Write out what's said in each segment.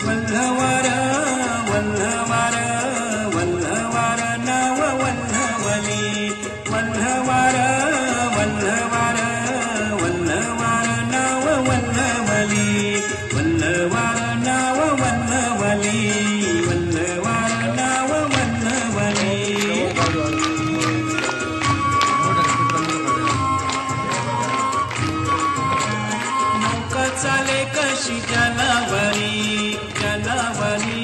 वल्हवार वल्हवार वल्हवार नाव वल्हवली वल्हवार वल्हवार वल्हवार नाव वल्हवली वल्हवार नाव वल्हवली वल्हवार नाव वल्हवली नौका चाले कशी जलावरी जलावरी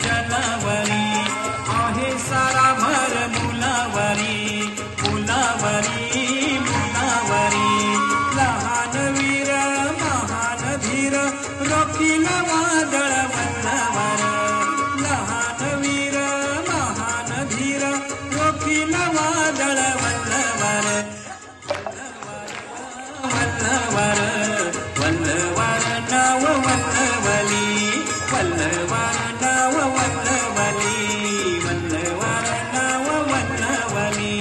जलावरी आहे सारा भर मुलावरी मुलावरी मुलावरी लहान वीर महान धीर रोखील वादळ वल्हवार लहान वीर महान धीर रोखील वादळ वल्हवार वल्हवार वल्हवार नाव वल्हवली वल्हवार नाव वल्हवली वल्हवार नाव वल्हवली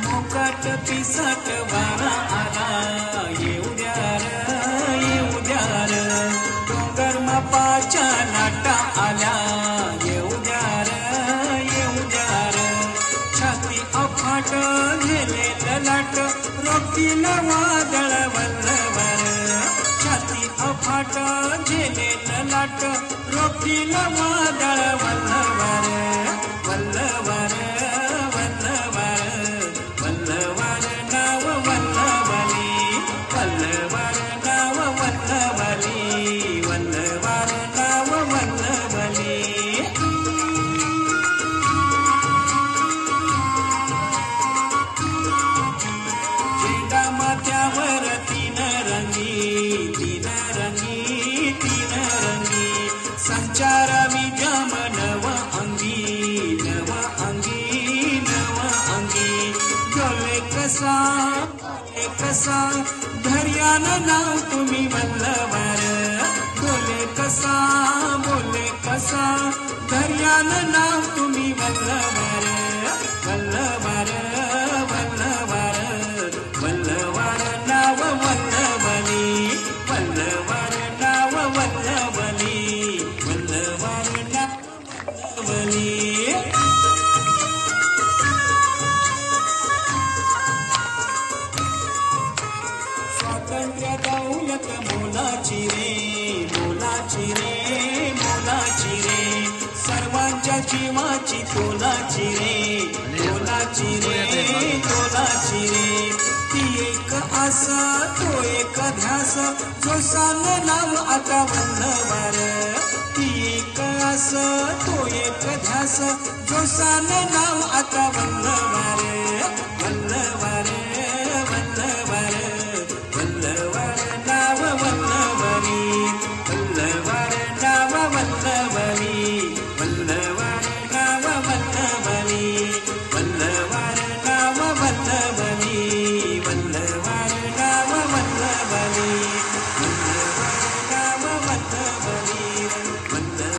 मोकाट पिसाट वारा आला येऊ द्या र डोंगर मापाच्या लाटा आल्या येऊ द्या र छाती अफाट गेले ललाट रोखील वादळ वल्हवार छाती अफाट गेले ललाट रोखील वादळ वल्हवार वल्हवार वल्हवार वल्हवार नाव वल्हवली वल्हवार नाव वल्हवली वल्हवार नाव वल्हवली माथ्यावर तीन रंगी संचारावी जाम नव अंगी डोले कसा धैर्यान नाव तुम्ही वल्हवार डोले कसा बोले कसा धैर्यान नाव तुम्ही वल्हवार वल्हवार वल्हवार वल्हवार नाव वल्हवली वल्हवार नाव वल्हवली वल्हवार नाव वल्हवली स्वातंत्र्य दौलत मोलाची रे सर्वांच्या जीवाची तोलाची रे ती एक आस तो एक ध्यास जोशान नाव आता वल्हवार ती एक आस तो एक ध्यास जोशान नाव आता वल्हवार